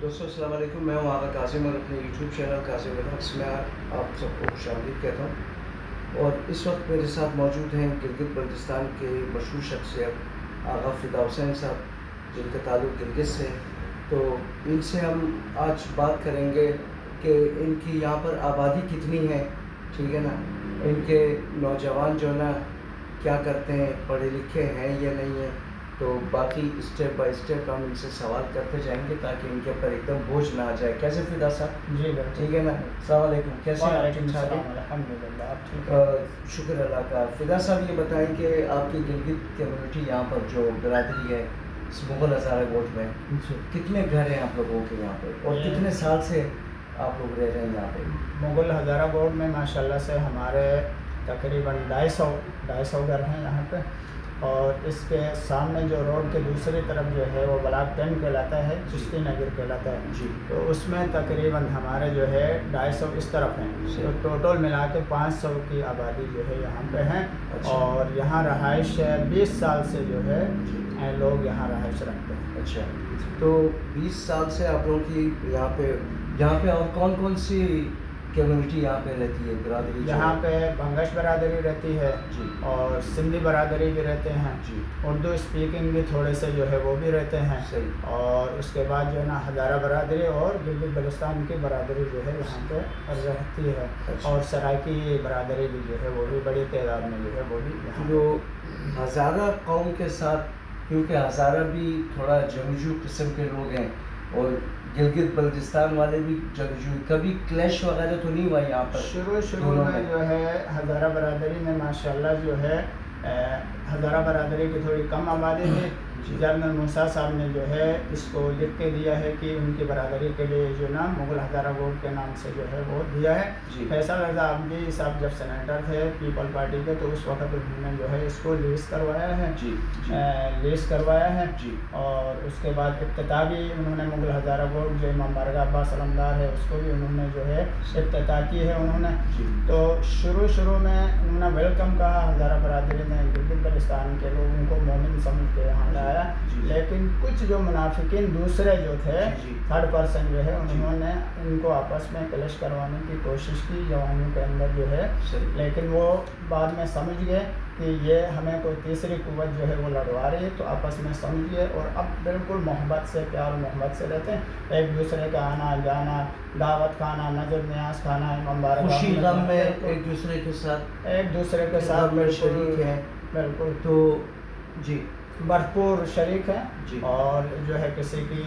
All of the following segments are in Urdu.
دوستوں السلام علیکم، میں ہوں عامر کاظم اور اپنے یوٹیوب چینل کاظم الحق میں آپ سب کو خوش آمدید کہتا ہوں۔ اور اس وقت میرے ساتھ موجود ہیں گلگت بلتستان کے مشہور شخصیت آغا فدا حسین صاحب، جن کا تعلق گلگت سے ہے۔ تو ان سے ہم آج بات کریں گے کہ ان کی یہاں پر آبادی کتنی ہے، ٹھیک ہے نا، ان کے نوجوان جو ہے نا کیا کرتے ہیں، پڑھے لکھے ہیں یا نہیں ہیں۔ تو باقی اسٹیپ بائی اسٹیپ ہم ان سے سوال کرتے جائیں گے تاکہ ان کے اوپر ایک دم بوجھ نہ آ جائے۔ کیسے فدا صاحب؟ جی ٹھیک ہے نا، السلام علیکم، کیسے ہیں آپ؟ ٹھیک ٹھاک ہیں؟ الحمدللہ، آپ ٹھیک ہیں؟ شکر اللہ کا۔ فدا صاحب یہ بتائیں کہ آپ کی گلگت کمیونٹی یہاں پر جو برادری ہے اس مغل ہزارہ گوٹھ میں، کتنے گھر ہیں آپ لوگوں کے یہاں پہ اور کتنے سال سے آپ لوگ رہ رہے ہیں یہاں پہ؟ مغل ہزارہ گوٹھ میں ماشاءاللہ سے ہمارے تقریباً 250 گھر ہیں یہاں پہ، اور اس کے سامنے جو روڈ کے دوسری طرف جو ہے وہ بلاک 10 کہلاتا ہے، چشتی نگر کہلاتا ہے جی۔ تو اس میں تقریباً ہمارے جو ہے 250 اس طرف ہیں، تو ٹوٹل ملا کے 500 کی آبادی جو ہے یہاں پہ ہیں۔ اور یہاں رہائش 20 سال سے جو ہے لوگ یہاں رہائش رکھتے ہیں۔ اچھا، تو 20 سال سے آپ لوگوں کی یہاں پہ اور کون کون سی کمیونٹی یہاں پہ رہتی ہے، برادری؟ یہاں پہ بنگش برادری رہتی ہے، جی، اور سندھی برادری بھی رہتے ہیں، جی، اردو اسپیکنگ بھی تھوڑے سے جو ہے وہ بھی رہتے ہیں، صحیح۔ اور اس کے بعد جو ہے نا ہزارہ برادری اور گلگت بلتستان کی برادری جو ہے یہاں پہ رہتی ہے، اور سرائکی برادری بھی جو ہے وہ بھی بڑی تعداد میں جو ہے وہ بھی یہاں جو ہزارہ قوم کے ساتھ، کیونکہ ہزارہ بھی تھوڑا جنگجو قسم کے لوگ ہیں اور گلگت بلتستان والے بھی جنگجو، کبھی کلیش وغیرہ تو نہیں ہوا یہاں پر؟ شروع میں جو ہے ہزارہ برادری میں ماشاءاللہ جو ہے ہزارہ برادری کی تھوڑی کم آبادی تھی۔ جنرل موسیٰ صاحب نے جو ہے اس کو لکھ کے دیا ہے کہ ان کی برادری کے لیے جو نا مغل ہزارہ گوٹھ کے نام سے جو ہے وہ دیا ہے۔ فیصل رضا عابدی صاحب جب سینیٹر تھے پیپل پارٹی کے، تو اس وقت انہوں نے جو ہے اس کو لیز کروایا ہے، اور اس کے بعد افتتاح بھی انہوں نے مغل ہزارہ گوٹھ جو امام بارگاہ عباس علمدار ہے اس کو بھی انہوں نے جو ہے افتتاح کی ہے انہوں نے۔ تو شروع میں انہوں نے ویلکم کہا، ہزارہ برادری نے گلگت بلتستان کے لوگوں کو مومن سمجھ کے یہاں لایا، لیکن کچھ جو منافقین دوسرے جو تھے تھرڈ پرسن جو ہے انہوں نے ان کو آپس میں کلش کروانے کی کوشش کی جوانوں کے اندر جو ہے، لیکن وہ بعد میں سمجھ گئے کہ یہ ہمیں کوئی تیسری قوت جو ہے وہ لڑوا رہی ہے، تو آپس میں سمجھ گئے اور اب بالکل محبت سے، پیار محبت سے رہتے ہیں، ایک دوسرے کا آنا جانا، دعوت کھانا، نظر نیاز کھانا، امام بارگاہ خوشی غم میں ایک دوسرے کے ساتھ شریک ہیں، بالکل، تو جی بھرپور شریک ہیں، اور جو ہے کسی کی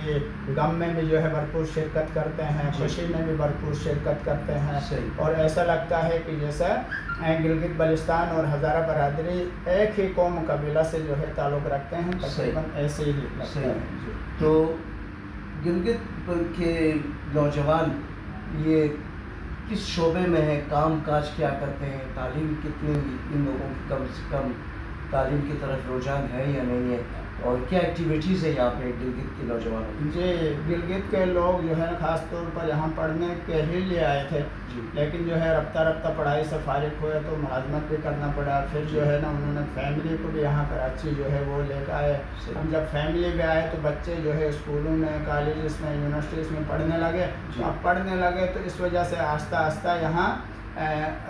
غم میں بھی جو ہے بھرپور شرکت کرتے ہیں، خوشی میں بھی بھرپور شرکت کرتے ہیں، اور ایسا لگتا ہے کہ جیسا گلگت بلتستان اور ہزارہ برادری ایک ہی قوم قبیلہ سے جو ہے تعلق رکھتے ہیں، تقریباً ایسے ہی لگتا ہے۔ تو گلگت کے نوجوان یہ کس شعبے میں ہیں، کام کاج کیا کرتے ہیں، تعلیم کتنی، ان لوگوں کی کم سے کم تعلیم کی طرف رجحان ہے یا نہیں ہے، اور کیا ایکٹیویٹیز ہے یہاں پہ گلگت کے نوجوانوں؟ جی، گلگت کے لوگ جو ہے خاص طور پر یہاں پڑھنے کے ہی لیے آئے تھے، لیکن جو ہے رفتہ پڑھائی سے فارغ ہوئے تو ملازمت بھی کرنا پڑا، پھر جو ہے نا انہوں نے فیملی کو بھی یہاں کراچی جو ہے وہ لے کے آئے۔ ہم جب فیملی بھی آئے تو بچے جو ہے اسکولوں میں، کالجز میں، یونیورسٹیز میں پڑھنے لگے، اب پڑھنے لگے تو اس وجہ سے آہستہ آہستہ یہاں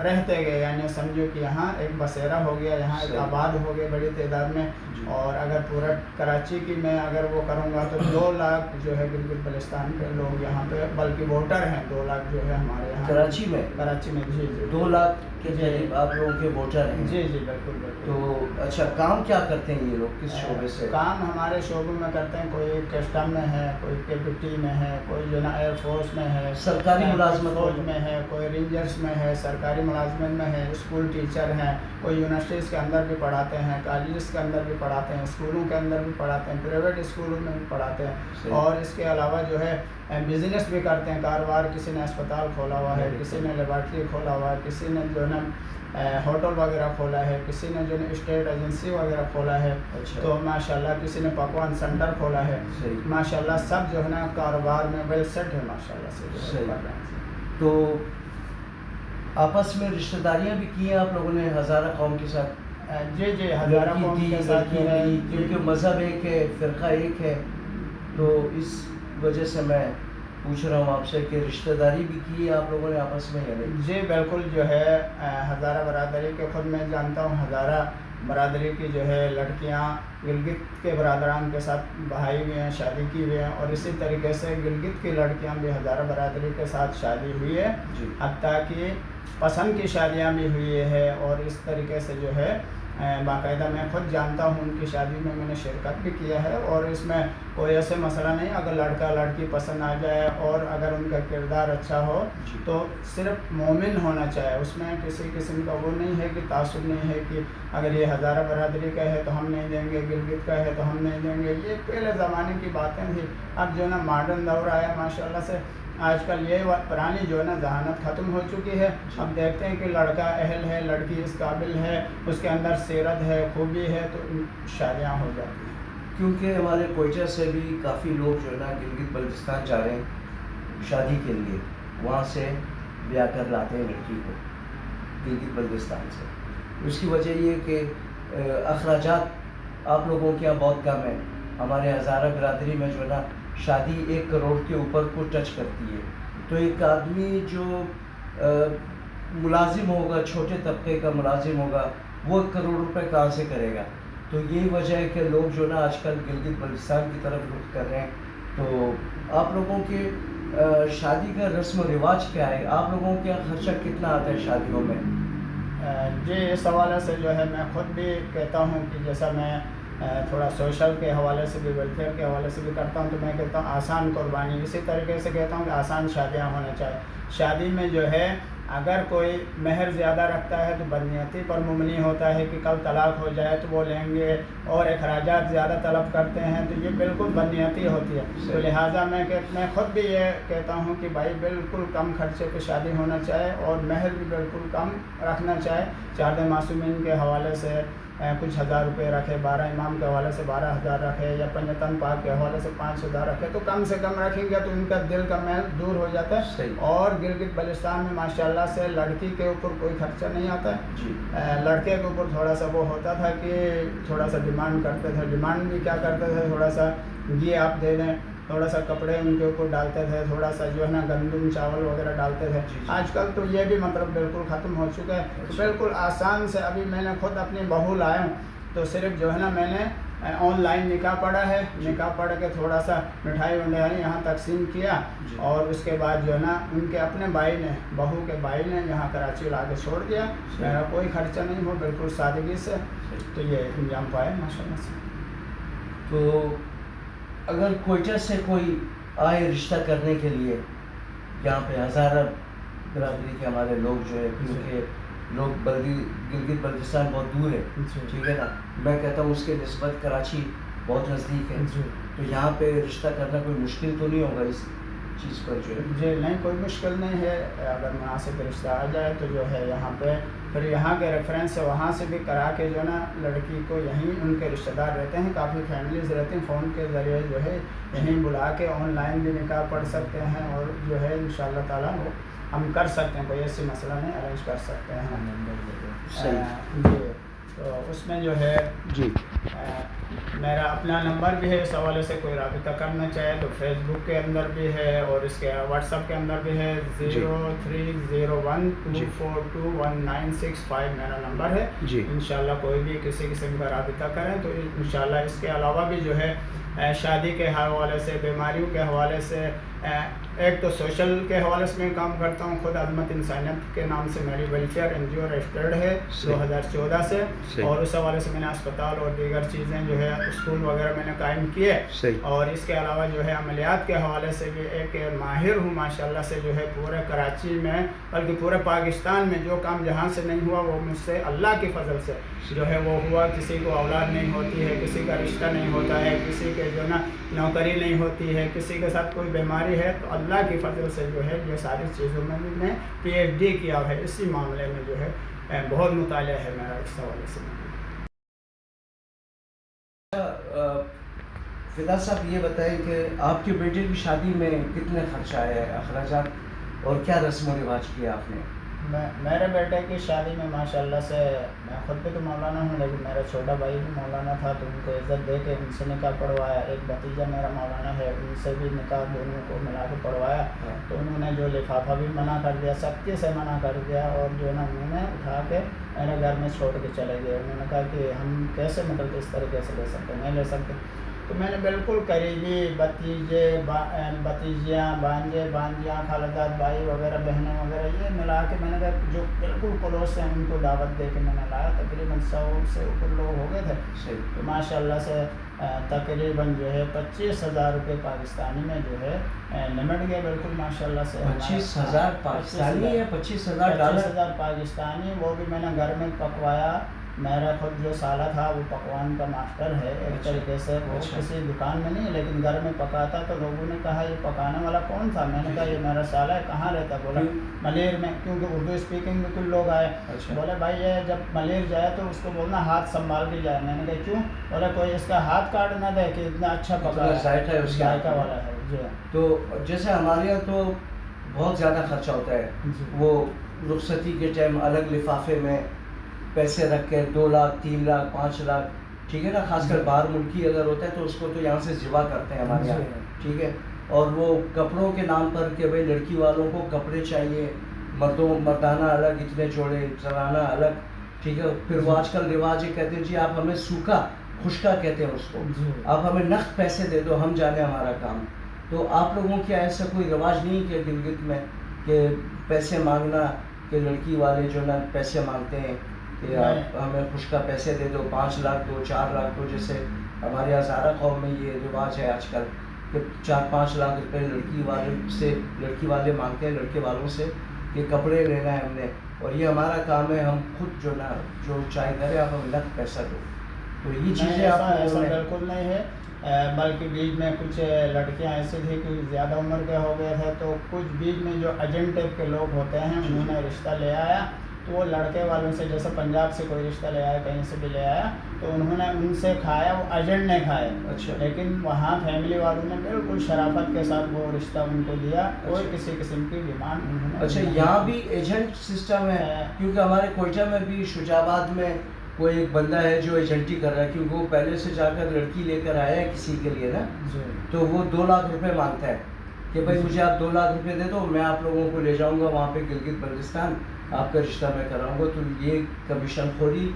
رہتے گئے، یعنی سمجھو کہ یہاں ایک بسیرا ہو گیا، یہاں ایک آباد ہو گئے بڑی تعداد میں۔ اور اگر پورا کراچی کی میں اگر وہ کروں گا تو 2 لاکھ جو ہے گلگت بلتستان کے لوگ یہاں پہ، بلکہ ووٹر ہیں 2 لاکھ جو ہے ہمارے یہاں کراچی میں۔ جی 2 لاکھ کے قریب آپ لوگوں کے ووٹر ہیں؟ جی بالکل۔ تو اچھا، کام کیا کرتے ہیں یہ لوگ، کس شعبے سے؟ کام ہمارے شعبوں میں کرتے ہیں، کوئی کسٹم میں ہے، کوئی KPT میں ہے، کوئی جو نا ایئر فورس میں ہے، سرکاری ملازمت فوج میں ہے، کوئی رینجرز میں ہے، سرکاری ملازمت میں ہے، اسکول ٹیچر ہیں، کوئی یونیورسٹیز کے اندر بھی پڑھاتے ہیں، کالجز کے اندر بھی پڑھاتے ہیں، اسکولوں کے اندر بھی پڑھاتے ہیں، پرائیویٹ اسکولوں میں بھی پڑھاتے ہیں، اور اس کے علاوہ جو ہے بزنس بھی کرتے ہیں، کاروبار، کسی نے اسپتال کھولا ہوا ہے، کسی نے لیبارٹری کھولا ہوا ہے، کسی نے جو ہے نا ہوٹل وغیرہ کھولا ہے، کسی نے جو ہے اسٹیٹ ایجنسی وغیرہ کھولا ہے، تو ماشاءاللہ کسی نے پکوان سینٹر کھولا ہے، ماشاءاللہ سب جو ہے نا کاروبار میں ویل سیٹ ہے ماشاءاللہ سے۔ تو آپس میں رشتہ داریاں بھی کی ہیں آپ لوگوں نے ہزارہ قوم کے ساتھ؟ جی ہزارہ قوم کے ساتھ جو ہے، کیونکہ مذہب ایک ہے، فرقہ ایک ہے، تو اس وجہ سے میں پوچھ رہا ہوں آپ سے کہ رشتہ داری بھی کی ہے آپ لوگوں نے آپس میں یا نہیں؟ جی بالکل جو ہے ہزارہ برادری کے خود میں جانتا ہوں، ہزارہ برادری کی جو ہے لڑکیاں گلگت کے برادران کے ساتھ بہائی ہوئی ہیں، شادی کی ہوئی ہیں، اور اسی طریقے سے گلگت کی لڑکیاں بھی ہزارہ برادری کے ساتھ شادی ہوئی ہے، جی حتیٰ کہ پسند کی شادیاں بھی ہوئی ہے، اور اس طریقے سے جو ہے باقاعدہ میں خود جانتا ہوں، ان کی شادی میں نے شرکت بھی کیا ہے، اور اس میں کوئی ایسے مسئلہ نہیں، اگر لڑکا لڑکی پسند آ جائے اور اگر ان کا کردار اچھا ہو تو صرف مومن ہونا چاہے، اس میں کسی قسم کا وہ نہیں ہے کہ تعصب نہیں ہے کہ اگر یہ ہزارہ برادری کا ہے تو ہم نہیں دیں گے، گلگت کا ہے تو ہم نہیں دیں گے، یہ پہلے زمانے کی باتیں تھیں۔ اب جو ہے نا ماڈرن دور آیا ماشاءاللہ سے، آج کل یہ پرانی جو ہے نا ذہانت ختم ہو چکی ہے، اب دیکھتے ہیں کہ لڑکا اہل ہے، لڑکی اس قابل ہے، اس کے اندر سیرت ہے، خوبی ہے، تو شادیاں ہو جاتی ہیں۔ کیونکہ ہمارے کوئٹہ سے بھی کافی لوگ جو ہے نا گلگت بلتستان جا رہے ہیں شادی کے لیے، وہاں سے بیاہ کر لاتے ہیں لڑکی کو گلگت بلتستان سے۔ اس کی وجہ یہ کہ اخراجات آپ لوگوں کے یہاں بہت کم ہیں، ہمارے ہزارہ برادری میں جو ہے نا شادی 1 کروڑ کے اوپر کو ٹچ کرتی ہے، تو ایک آدمی جو ملازم ہوگا، چھوٹے طبقے کا ملازم ہوگا، وہ 1 کروڑ روپے کہاں سے کرے گا؟ تو یہی وجہ ہے کہ لوگ جو نا آج کل گلگت بلتستان کی طرف رخ کر رہے ہیں۔ تو آپ لوگوں کے شادی کا رسم و رواج کیا ہے؟ آپ لوگوں کے یہاں خرچہ کتنا آتا ہے شادیوں میں؟ جی اس حوالے سے جو ہے میں خود بھی کہتا ہوں کہ جیسا میں تھوڑا سوشل کے حوالے سے بھی، ویلفیئر کے حوالے سے بھی کرتا ہوں، تو میں کہتا ہوں آسان قربانی، اسی طریقے سے کہتا ہوں کہ آسان شادیاں ہونا چاہیے۔ شادی میں جو ہے اگر کوئی مہر زیادہ رکھتا ہے تو بدنیتی پر مبنی ہوتا ہے کہ کل طلاق ہو جائے تو وہ لیں گے، اور اخراجات زیادہ طلب کرتے ہیں تو یہ بالکل بدنیتی ہوتی ہے۔ تو لہٰذا میں خود بھی یہ کہتا ہوں کہ بھائی بالکل کم خرچے پہ شادی ہونا چاہے، اور مہر بھی بالکل کم رکھنا چاہے۔ چار معصومین کے حوالے سے کچھ ہزار روپے رکھے، 12 امام کے حوالے سے 12,000 رکھے، یا پنجتن پاک کے حوالے سے 5,000 رکھے، تو کم سے کم رکھیں گے تو ان کا دل کا میل دور ہو جاتا ہے۔ اور گلگت بلتستان میں ماشاءاللہ سے لڑکی کے اوپر کوئی خرچہ نہیں آتا ہے، لڑکے کے اوپر تھوڑا سا وہ ہوتا تھا کہ تھوڑا سا ڈیمانڈ کرتے تھے، ڈیمانڈ بھی کیا کرتے تھے، تھوڑا سا یہ آپ دے دیں، تھوڑا سا کپڑے ان کے اوپر ڈالتے تھے، تھوڑا سا جو ہے نا گندم چاول وغیرہ ڈالتے تھے۔ آج کل تو یہ بھی مطلب بالکل ختم ہو چکا ہے، تو بالکل آسان سے ابھی میں نے خود اپنی بہو لایا ہوں، تو صرف جو ہے نا میں نے آن لائن نکاح پڑھا ہے، نکاح پڑھ کے تھوڑا سا مٹھائی وٹھائی یہاں تقسیم کیا، اور اس کے بعد جو ہے نا ان کے اپنے بھائی نے، بہو کے بھائی نے یہاں کراچی لا کے چھوڑ دیا، میرا کوئی خرچہ نہیں ہو، بالکل سادگی سے تو یہ انجام پائے ماشاءاللہ سے۔ تو اگر کوئٹہ سے کوئی آئے رشتہ کرنے کے لیے، یہاں پہ ہزارہ برادری کے ہمارے لوگ جو ہے، کیونکہ لوگ گلگت بلتستان بہت دور ہے، ٹھیک ہے نا، میں کہتا ہوں اس کے نسبت کراچی بہت نزدیک ہے، تو یہاں پہ رشتہ کرنا کوئی مشکل تو نہیں ہوگا اس چیز پر جو ہے؟ جی نہیں، کوئی مشکل نہیں ہے، اگر مناسب رشتہ آ جائے تو جو ہے یہاں پہ پھر یہاں کے ریفرنس سے وہاں سے بھی کرا کے جو ہے نا لڑکی کو یہیں ان کے رشتہ دار رہتے ہیں، کافی فیملیز رہتی ہیں، فون کے ذریعے جو ہے یہیں بلا کے آن لائن بھی نکاح پڑھ سکتے ہیں، اور جو ہے انشاءاللہ تعالیٰ وہ ہم کر سکتے ہیں، کوئی ایسی مسئلہ نہیں، ارینج کر سکتے ہیں ہم صحیح۔ جی تو اس میں جو ہے جی میرا اپنا نمبر بھی ہے، اس حوالے سے کوئی رابطہ کرنا چاہے تو فیس بک کے اندر بھی ہے، اور اس کے واٹس ایپ کے اندر بھی ہے، 0301242196 میرا نمبر ہے۔ انشاءاللہ کوئی بھی کسی قسم کا رابطہ کریں تو انشاءاللہ اس کے علاوہ بھی جو ہے شادی کے حوالے سے، بیماریوں کے حوالے سے، ایک تو سوشل کے حوالے سے میں کام کرتا ہوں، خود عظمت انسانیت کے نام سے میری welfare N G O registered ہے 2014 سے، اور اس حوالے سے میں نے اسپتال اور دیگر چیزیں جو ہے اسکول وغیرہ میں نے قائم کیے، اور اس کے علاوہ جو ہے عملیات کے حوالے سے بھی ایک ماہر ہوں ماشاءاللہ سے، جو ہے پورے کراچی میں بلکہ پورے پاکستان میں جو کام جہاں سے نہیں ہوا وہ مجھ سے اللہ کی فضل سے جو ہے وہ ہوا۔ کسی کو اولاد نہیں ہوتی ہے، کسی کا رشتہ نہیں ہوتا ہے، کسی کے جو نا نوکری نہیں ہوتی ہے، کسی کے ساتھ کوئی بیماری ہے، تو اللہ کی فضل سے جو ہے یہ ساری چیزوں میں بھی میں PhD کیا ہے، اسی معاملے میں جو ہے بہت مطالعہ ہے میرا اس حوالے سے۔ فدا صاحب یہ بتائیں کہ آپ کے بیٹے کی شادی میں کتنے خرچہ آیا ہے، اخراجات، اور کیا رسم و رواج کیا آپ نے؟ میرے بیٹے کی شادی میں ماشاءاللہ سے میں خود بھی تو مولانا ہوں، لیکن میرا چھوٹا بھائی بھی مولانا تھا تو ان کو عزت دے کے ان سے نکاح پڑھوایا. ایک بھتیجا میرا مولانا ہے، ان سے بھی نکاح دونوں کو ملا کے پڑھوایا. تو انہوں نے جو لفافہ بھی منع کر دیا، سب کے سے منع کر دیا، اور جو ہے نا انہوں نے اٹھا کے میرے گھر میں چھوڑ کے چلے گئے. انہوں نے کہا کہ ہم کیسے مطلب اس طریقے سے لے سکتے، نہیں لے سکتے. تو میں نے بالکل قریبی بھتیجے بھتیجیاں بھانجے بھانجیاں خالہ بھائی وغیرہ بہنیں وغیرہ یہ ملا کے میں نے کہا جو بالکل کلوز سے ان کو دعوت دے کے میں نے لایا. تقریباً 100 سے اوپر لوگ ہو گئے تھے. تو ماشاء اللہ سے تقریباً جو ہے 25,000 روپے پاکستانی میں جو ہے نمٹ گئے بالکل ماشاء اللہ سے. 25,000 پاکستانی یا 25,000 ڈالر؟ 25,000 پاکستانی. وہ بھی میں نے گھر میں پکوایا. میرا خود جو سالہ تھا وہ پکوان کا ماسٹر ہے ایک طریقے سے. وہ کسی دکان میں نہیں لیکن گھر میں پکاتا. تو لوگوں نے کہا یہ پکانے والا کون تھا؟ میں نے کہا یہ میرا سالہ ہے. کہاں رہتا؟ بولا ملیر میں. کیونکہ اردو اسپیکنگ میں کچھ لوگ آئے. بولے بھائی یہ جب ملیر جائے تو اس کو بولنا ہاتھ سنبھال کے جائے. میں نے کہا کیوں؟ بولے کوئی اس کا ہاتھ کاٹ نہ دے کہ اتنا اچھا پکا ہے، ذائقہ والا ہے. جی تو جیسے ہمارے یہاں تو بہت زیادہ خرچہ ہوتا ہے. وہ رخصتی کے ٹائم الگ لفافے میں پیسے رکھ کے 2 لاکھ 3 لاکھ 5 لاکھ، ٹھیک ہے نا. خاص کر باہر ملکی اگر ہوتا ہے تو اس کو تو یہاں سے ذبح کرتے ہیں ہمارے یہاں، ٹھیک ہے. اور وہ کپڑوں کے نام پر کہ بھائی لڑکی والوں کو کپڑے چاہیے، مردانہ الگ اتنے جوڑے، زنانہ الگ، ٹھیک ہے. پھر وہ آج کل رواج یہ کہتے ہیں جی آپ ہمیں سوکھا خشکا کہتے ہیں اس کو، آپ ہمیں نقد پیسے دے دو ہم جانے ہمارا کام. تو آپ لوگوں کے ایسا کوئی رواج نہیں کہ گلگت میں کہ پیسے مانگنا، کہ لڑکی والے جو نا پیسے مانگتے ہیں کہ آپ ہمیں خشکا پیسے دے دو، 5 لاکھ دو 4 لاکھ دو. جیسے ہمارے ہزارہ قوم میں یہ رواج ہے آج کل کہ 4-5 لاکھ روپے لڑکی والے مانگتے ہیں لڑکے والوں سے کہ کپڑے لینا ہے ہم نے، اور یہ ہمارا کام ہے، ہم خود جو نا جو چاہے کرے آپ ہمیں نقد پیسہ دو. تو یہ چیزیں ایسا بالکل نہیں ہے. بلکہ بیچ میں کچھ لڑکیاں ایسی تھیں کہ زیادہ عمر کے ہو گئے تھے. تو کچھ بیچ میں جو ایجنٹ ٹائپ کے لوگ ہوتے ہیں انہوں نے رشتہ لے آیا. تو وہ لڑکے والوں سے جیسے پنجاب سے کوئی رشتہ لے آیا، کہیں سے بھی لے آیا، تو انہوں نے ان سے کھایا، وہ ایجنٹ نے کھایا. لیکن وہاں فیملی والوں نے بالکل شرافت کے ساتھ وہ رشتہ ان کو دیا. کوئی کسی قسم کی ڈیمانڈ انہوں نے. اچھا یہاں بھی ایجنٹ سسٹم ہے؟ کیونکہ ہمارے کوئٹہ میں بھی شجاع آباد میں کوئی ایک بندہ ہے جو ایجنٹی کر رہا ہے، کیونکہ وہ پہلے سے جا کر لڑکی لے کر آیا ہے کسی کے لیے نا. تو وہ 2 لاکھ روپے مانگتا ہے کہ بھائی مجھے آپ 2 لاکھ روپے دے دو، میں آپ لوگوں کو لے جاؤں گا وہاں پہ گلگت بلتستان، آپ کا رشتہ میں کراؤں گا. تو یہ کمیشن خوری،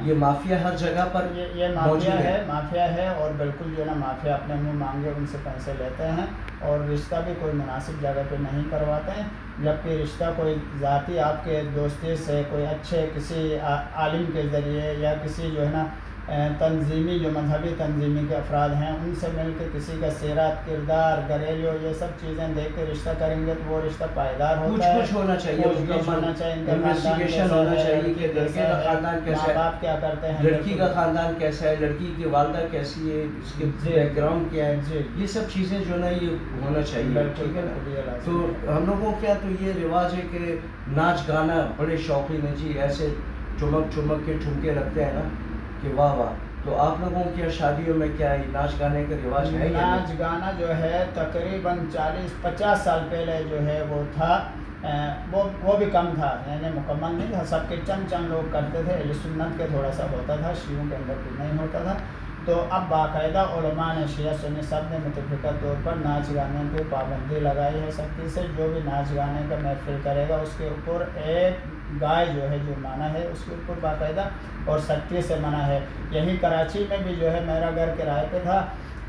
یہ مافیا ہر جگہ پر یہ مافیا ہے. اور بالکل جو ہے نا مافیا اپنے منہ مانگے ان سے پیسے لیتے ہیں، اور رشتہ بھی کوئی مناسب جگہ پہ نہیں کرواتے ہیں. جبکہ رشتہ کوئی ذاتی آپ کے دوستی سے، کوئی اچھے کسی عالم کے ذریعے یا کسی جو ہے نا تنظیمی جو مذہبی تنظیمی کے افراد ہیں ان سے مل کے کسی کا سیرت کردار گھریلو یہ سب چیزیں دیکھ کے رشتہ کریں گے تو وہ رشتہ پائیدار ہوتا ہے. کچھ ہونا چاہیے، انویسٹیگیشن ہونا چاہیے کہ لڑکے کا خاندان کیسا ہے، باپ کیا کرتے ہیں، لڑکی کا خاندان کیسا ہے، لڑکی کی والدہ کیسی ہے، اس کے بیک گراؤنڈ کیا ہے. یہ سب چیزیں جو نا یہ ہونا چاہیے، ٹھیک ہے نا. تو ہم لوگوں کیا تو یہ رواج ہے کہ ناچ گانا بڑے شوقین ہیں جی، ایسے چمک چمک کے ٹھمکے لگتے ہیں نا کہ واہ واہ. تو آپ لوگوں کی شادیوں میں کیا ہے ناچ گانے کا رواج ہے؟ ناچ گانا جو ہے تقریباً 40-50 سال پہلے جو ہے وہ تھا. وہ بھی کم تھا، یعنی مکمل نہیں تھا. سب کے چند لوگ کرتے تھے. اہل سنت کے تھوڑا سا ہوتا تھا، شیعوں کے اندر کچھ نہیں ہوتا تھا. تو اب باقاعدہ علماء نے شیعہ سنی سب نے متفقہ طور پر ناچ گانے پہ پابندی لگائی ہے سختی سے. جو بھی ناچ گانے کا محفل کرے گا اس کے اوپر ایک گائے جو ہے جرمانہ ہے، اس کے اوپر باقاعدہ اور سختی سے منع ہے. یہیں کراچی میں بھی جو ہے میرا گھر کرائے پہ تھا،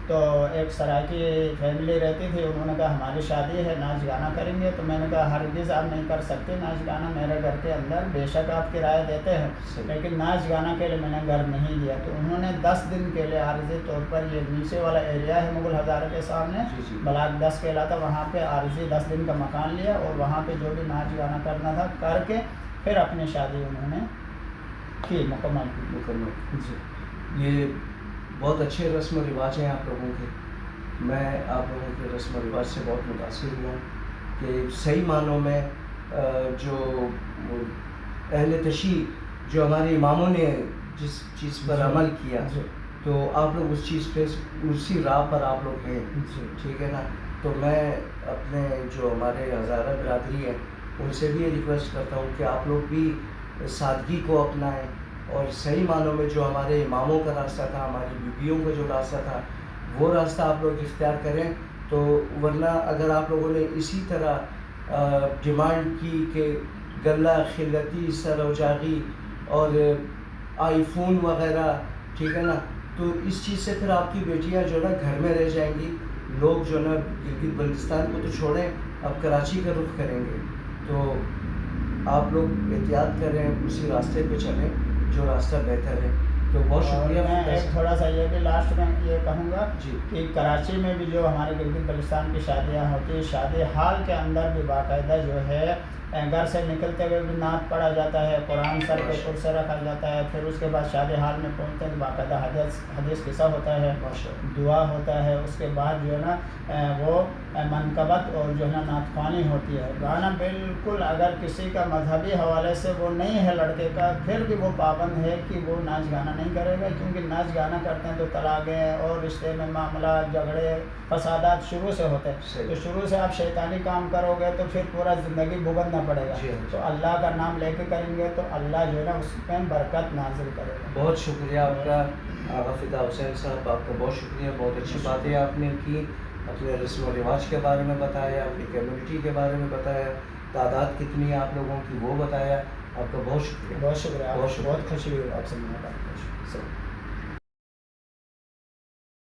تو ایک سرائکی فیملی رہتی تھی. انہوں نے کہا ہماری شادی ہے ناچ گانا کریں گے. تو میں نے کہا ہرگز آپ نہیں کر سکتے ناچ گانا میرے گھر کے اندر. بے شک آپ کرایہ دیتے ہیں لیکن ناچ گانا کے لیے میں نے گھر نہیں دیا. تو انہوں نے 10 دن کے لیے عارضی طور پر، یہ نیچے والا ایریا ہے مغل ہزارہ کے سامنے بلاک 10 کہلاتا، وہاں پہ عارضی 10 دن کا مکان لیا اور وہاں پہ جو بھی ناچ گانا کرنا تھا کر کے پھر اپنی شادی انہوں نے کی مکمل. یہ بہت اچھے رسم و رواج ہیں آپ لوگوں کے. میں آپ لوگوں کے رسم و رواج سے بہت متاثر ہوا کہ صحیح معنوں میں جو اہل تشیع جو ہمارے اماموں نے جس چیز پر عمل کیا تو آپ لوگ اس چیز پہ اسی راہ پر آپ لوگ ہیں، ٹھیک ہے نا. تو میں اپنے جو ہمارے ہزارہ برادری ہے ان سے بھی یہ ریکویسٹ کرتا ہوں کہ آپ لوگ بھی سادگی کو اپنائیں اور صحیح معنوں میں جو ہمارے اماموں کا راستہ تھا، ہماری بیویوں کا جو راستہ تھا، وہ راستہ آپ لوگ اختیار کریں. تو ورنہ اگر آپ لوگوں نے اسی طرح ڈیمانڈ کی کہ غلہ خلتی سر و جاغی اور آئی فون وغیرہ، ٹھیک ہے نا، تو اس چیز سے پھر آپ کی بیٹیاں جو ہے نا گھر میں رہ جائیں گی. لوگ جو ہے نا گلگت بلتستان کو تو چھوڑیں، اب کراچی کا رخ کریں گے. تو آپ لوگ احتیاط کریں، اسی راستے پہ چلیں جو راستہ بہتر ہے. تو بہت شکریہ. میں ایک تھوڑا سا یہ بھی لاسٹ میں یہ کہوں گا جی کہ کراچی میں بھی جو ہمارے گلگت بلتستان کی شادیاں ہوتی ہیں، شادی ہال کے اندر بھی باقاعدہ جو ہے گھر سے نکلتے ہوئے بھی نعت پڑھا جاتا ہے، قرآن سر کے پر سے رکھا جاتا ہے. پھر اس کے بعد شادی ہال میں پہنچتے ہیں تو باقاعدہ حدیث قصہ ہوتا ہے، دعا ہوتا ہے. اس کے بعد جو ہے نا وہ منقبت اور جو ہے نا نعت خوانی ہوتی ہے. گانا بالکل اگر کسی کا مذہبی حوالے سے وہ نہیں ہے لڑکے کا، پھر بھی وہ پابند ہے کہ وہ ناچ گانا نہیں کرے گا، کیونکہ ناچ گانا کرتے ہیں تو طلاقیں اور رشتے میں معاملات، جھگڑے، فسادات شروع سے ہوتے ہیں. تو شروع سے آپ شیطانی کام کرو گے تو پھر پورا زندگی بھگتنا پڑے گا. تو اللہ کا نام لے کے کریں گے تو اللہ جو ہے نا اس میں برکت نازل کرے گا. بہت شکریہ آپ کا آغا فدا حسین صاحب، آپ کا بہت شکریہ. بہت اچھی باتیں آپ نے کی، اپنے رسم و رواج کے بارے میں بتایا، اپنی کمیونٹی کے بارے میں بتایا، تعداد کتنی ہے آپ لوگوں کی وہ بتایا. آپ کا بہت شکریہ. بہت شکریہ. بہت خوشی ہوئی آپ سے ملاقات.